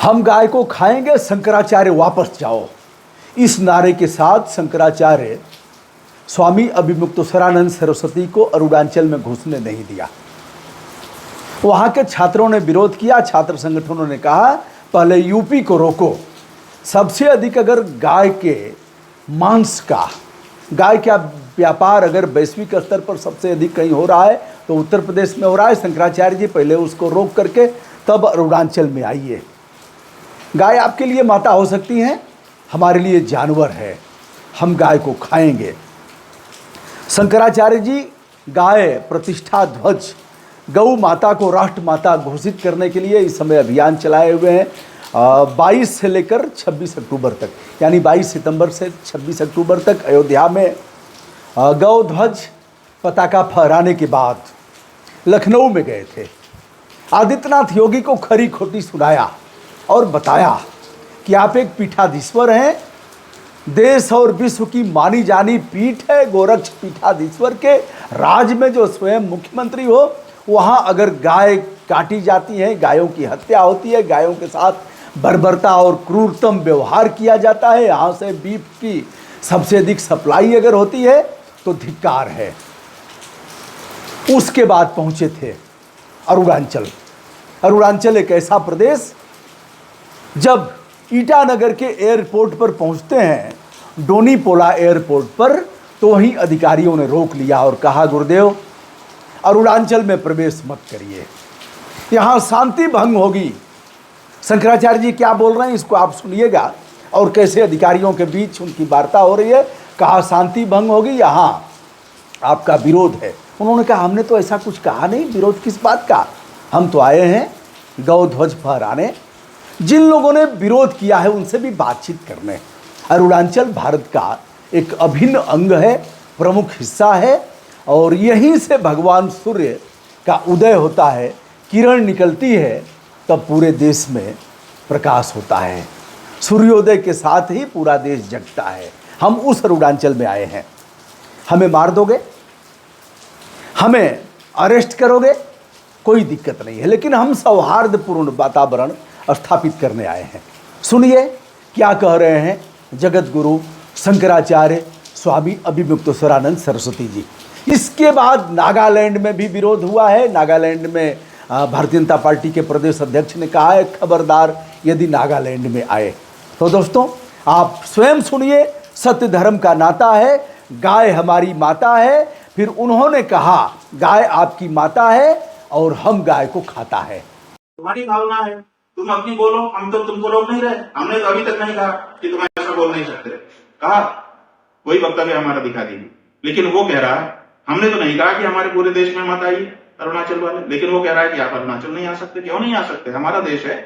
हम गाय को खाएंगे, शंकराचार्य वापस जाओ। इस नारे के साथ शंकराचार्य स्वामी अभिमुक्तेश्वरानंद सरस्वती को अरुणाचल में घुसने नहीं दिया। वहां के छात्रों ने विरोध किया। छात्र संगठनों ने कहा पहले यूपी को रोको। सबसे अधिक अगर गाय के मांस का, गाय का व्यापार अगर वैश्विक स्तर पर सबसे अधिक कहीं हो रहा है तो उत्तर प्रदेश में हो रहा है। शंकराचार्य जी पहले उसको रोक करके तब अरुणाचल में आइए। गाय आपके लिए माता हो सकती है, हमारे लिए जानवर है, हम गाय को खाएंगे। शंकराचार्य जी गाय प्रतिष्ठा ध्वज, गौ माता को राष्ट्र माता घोषित करने के लिए इस समय अभियान चलाए हुए हैं। 22 से लेकर 26 अक्टूबर तक, यानी 22 सितंबर से 26 अक्टूबर तक अयोध्या में गौ ध्वज पताका फहराने के बाद लखनऊ में गए थे। आदित्यनाथ योगी को खरी खोटी सुनाया और बताया कि आप एक पीठाधीश्वर हैं, देश और विश्व की मानी जानी पीठ है गोरक्ष पीठाधीश्वर के राज में जो स्वयं मुख्यमंत्री हो, वहां अगर गाय काटी जाती है, गायों की हत्या होती है, गायों के साथ बर्बरता और क्रूरतम व्यवहार किया जाता है, यहाँ से बीफ की सबसे अधिक सप्लाई अगर होती है तो धिक्कार है। उसके बाद पहुंचे थे अरुणाचल। अरुणाचल एक ऐसा प्रदेश, जब ईटानगर के एयरपोर्ट पर पहुंचते हैं, डोनीपोला एयरपोर्ट पर, तो वहीं अधिकारियों ने रोक लिया और कहा गुरुदेव अरुणाचल में प्रवेश मत करिए, यहाँ शांति भंग होगी। शंकराचार्य जी क्या बोल रहे हैं इसको आप सुनिएगा और कैसे अधिकारियों के बीच उनकी वार्ता हो रही है। कहा शांति भंग होगी, यहाँ आपका विरोध है। उन्होंने कहा हमने तो ऐसा कुछ कहा नहीं, विरोध किस बात का, हम तो आए हैं गौ ध्वज फहराने। जिन लोगों ने विरोध किया है उनसे भी बातचीत करने। अरुणाचल भारत का एक अभिन्न अंग है, प्रमुख हिस्सा है, और यहीं से भगवान सूर्य का उदय होता है, किरण निकलती है, तब पूरे देश में प्रकाश होता है। सूर्योदय के साथ ही पूरा देश जगता है। हम उस अरुणाचल में आए हैं। हमें मार दोगे, हमें अरेस्ट करोगे, कोई दिक्कत नहीं है, लेकिन हम सौहार्दपूर्ण वातावरण स्थापित करने आए हैं। सुनिए क्या कह रहे हैं जगत गुरु शंकराचार्य स्वामी अभिमुक्तेश्वरानंद सरस्वती जी। इसके बाद नागालैंड में भी विरोध हुआ है। नागालैंड में भारतीय जनता पार्टी के प्रदेश अध्यक्ष ने कहा है खबरदार यदि नागालैंड में आए। तो दोस्तों आप स्वयं सुनिए, सत्य धर्म का नाता है, गाय हमारी माता है। फिर उन्होंने कहा गाय आपकी माता है और हम गाय को खाता है। तुम्हारी भावना है, तुम अपनी बोलो, हम तो तुमको रोक नहीं रहे। हमने तो अभी तक नहीं कहा कि तुम ऐसा बोल नहीं सकते। कहा वही वक्तव्य हमारा दिखा दीजिए, लेकिन वो कह रहा है हमने तो नहीं कहा कि हमारे पूरे देश में मत आइए अरुणाचल वाले, लेकिन वो कह रहा है कि आप अरुणाचल नहीं आ सकते। क्यों नहीं आ सकते? हमारा देश है,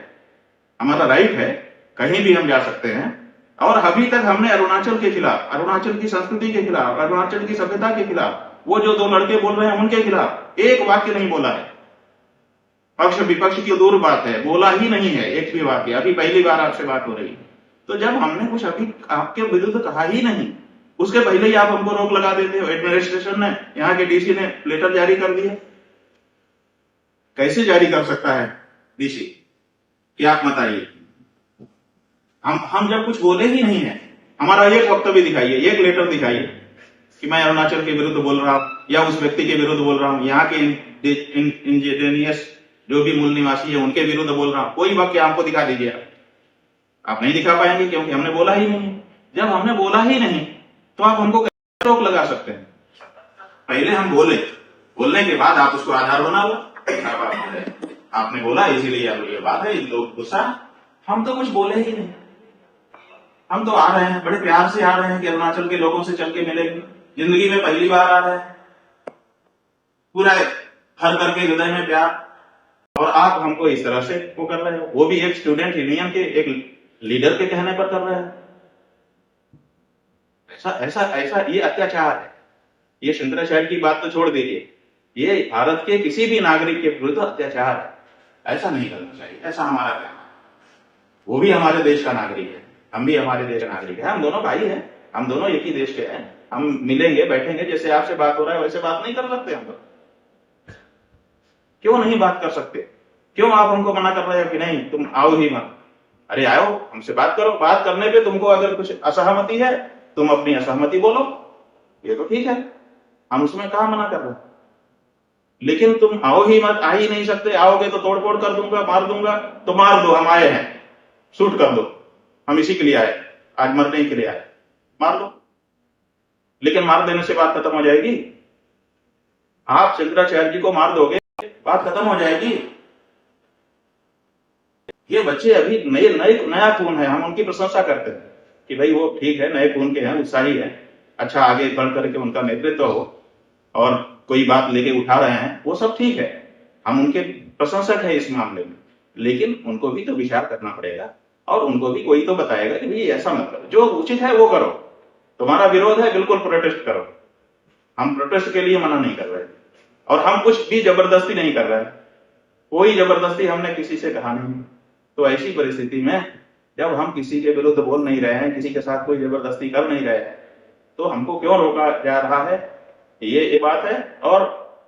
हमारा राइट है, कहीं भी हम जा सकते हैं। और अभी तक हमने अरुणाचल के खिलाफ, अरुणाचल की संस्कृति के खिलाफ, अरुणाचल की सभ्यता के खिलाफ, वो जो दो लड़के बोल रहे हैं उनके खिलाफ एक वाक्य नहीं बोला है। पक्ष विपक्ष की दूर बात है, बोला ही नहीं है एक भी वाक्य। अभी पहली बार आपसे बात हो रही है। तो जब हमने कुछ अभी आपके विरुद्ध कहा ही नहीं, उसके पहले ही आप हमको रोक लगा देते हो। एडमिनिस्ट्रेशन ने, यहाँ के डीसी ने लेटर जारी कर दिया। कैसे जारी कर सकता है डीसी कि आप मत आइए? हम जब कुछ बोले ही नहीं है, हमारा एक वक्तव्य दिखाइए, एक लेटर दिखाइए कि मैं अरुणाचल के विरुद्ध बोल रहा हूं या उस व्यक्ति के विरुद्ध बोल रहा हूं, यहाँ के इंडिजिनियस जो भी मूल निवासी है उनके विरुद्ध बोल रहा हूं। कोई वाक्य आपको दिखा दीजिए। आप नहीं दिखा पाएंगे क्योंकि हमने बोला ही नहीं। जब हमने बोला ही नहीं तो आप हमको कैसे रोक लगा सकते हैं? पहले हम बोले, बोलने के बाद आप उसको आधार बना लो। आपने बोला इसीलिए ये बात है, लोग गुस्सा। हम तो कुछ बोले ही नहीं। हम तो आ रहे हैं, बड़े प्यार से आ रहे हैं कि अरुणाचल के लोगों से चल के मिलेंगे। जिंदगी में पहली बार आ रहे हैं, पूरा हर करके हृदय में प्यार। और आप हमको इस तरह से वो कर रहे हो, वो भी एक स्टूडेंट यूनियन के एक लीडर के कहने पर कर रहे हैं। ऐसा ऐसा ऐसा ये अत्याचार है। ये शंकराचार्य की बात तो छोड़ दीजिए, ये भारत के किसी भी नागरिक के विरुद्ध अत्याचार है। ऐसा नहीं करना चाहिए, ऐसा हमारा कहना है। वो भी हमारे देश का नागरिक है, हम भी हमारे देश का नागरिक है। हम दोनों भाई हैं, हम दोनों एक ही देश के हैं। हम मिलेंगे, बैठेंगे, जैसे आपसे बात हो रहा है वैसे बात नहीं कर सकते हम लोग? क्यों नहीं बात कर सकते? क्यों आप हमको मना कर रहे हो कि नहीं तुम आओ ही मत? अरे आओ हमसे बात करो, बात करने पे तुमको अगर कुछ असहमति है तुम अपनी असहमति बोलो, ये तो ठीक है, हम उसमें कहाँ मना कर रहे हैं। लेकिन तुम आओ ही मत, आ ही नहीं सकते, आओगे तो तोड़ फोड़ कर दूंगा, मार दूंगा, तो मार दो, हम आए हैं, शूट कर दो, हम इसी के लिए आए, आज मरने के लिए आए, मार दो। लेकिन मार देने से बात खत्म हो जाएगी? आप शंकराचार्य जी को मार दोगे, बात खत्म हो जाएगी? ये बच्चे अभी नया खून है, हम उनकी प्रशंसा करते हैं कि भाई वो ठीक है, नए खून के हैं, उत्साही है, अच्छा आगे बढ़ करके उनका नेतृत्व हो और कोई बात लेके उठा रहे हैं, वो सब ठीक है, हम उनके प्रशंसक है इस मामले में। लेकिन उनको भी तो विचार करना पड़ेगा और उनको भी कोई तो बताएगा कि भाई ऐसा मत करो, जो उचित है वो करो, तुम्हारा विरोध है बिल्कुल प्रोटेस्ट करो, हम प्रोटेस्ट के लिए मना नहीं कर रहे और हम कुछ भी जबरदस्ती नहीं कर रहे, कोई जबरदस्ती हमने किसी से कहा नहीं। तो ऐसी परिस्थिति में जब हम किसी के विरुद्ध बोल नहीं रहे हैं, किसी के साथ कोई जबरदस्ती कर नहीं रहे हैं, तो हमको क्यों रोका जा रहा है, ये बात है। और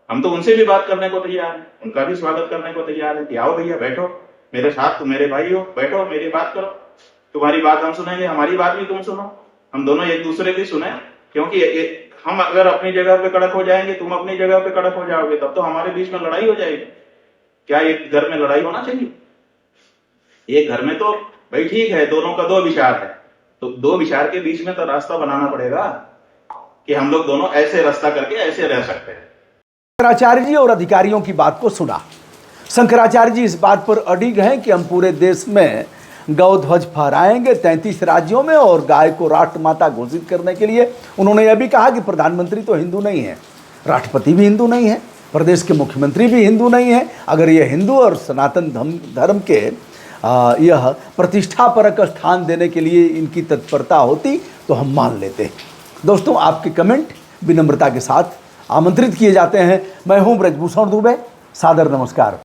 हम तो उनसे भी बात करने को तैयार हैं, उनका भी स्वागत करने को तैयार है कि आओ भैया बैठो मेरे साथ, तुम मेरे भाई हो, बैठो मेरी बात करो, तुम्हारी बात हम सुनेंगे, हमारी बात भी तुम सुनो, हम दोनों एक दूसरे की सुने। क्योंकि हम अगर अपनी जगह पे कड़क हो जाएंगे, तुम अपनी जगह पे कड़क हो जाओगे, तब तो हमारे बीच में लड़ाई हो जाएगी। क्या एक घर में लड़ाई होना चाहिए? एक घर में तो भाई ठीक है, दोनों का दो विचार है, तो दो विचार के बीच में तो रास्ता बनाना पड़ेगा कि हम लोग दोनों ऐसे रास्ता करके ऐसे रह सकते हैं। शंकराचार्य जी और अधिकारियों की बात को सुना। शंकराचार्य जी इस बात पर अडिग हैं कि हम पूरे देश में गौ ध्वज फहराएंगे 33 राज्यों में, और गाय को राष्ट्रमाता घोषित करने के लिए उन्होंने यह भी कहा कि प्रधानमंत्री तो हिंदू नहीं है, राष्ट्रपति भी हिंदू नहीं है, प्रदेश के मुख्यमंत्री भी हिंदू नहीं है। अगर ये हिंदू और सनातन धर्म के यह प्रतिष्ठापरक स्थान देने के लिए इनकी तत्परता होती तो हम मान लेते। दोस्तों, आपके कमेंट विनम्रता के साथ आमंत्रित किए जाते हैं। मैं हूं ब्रजभूषण दुबे, सादर नमस्कार।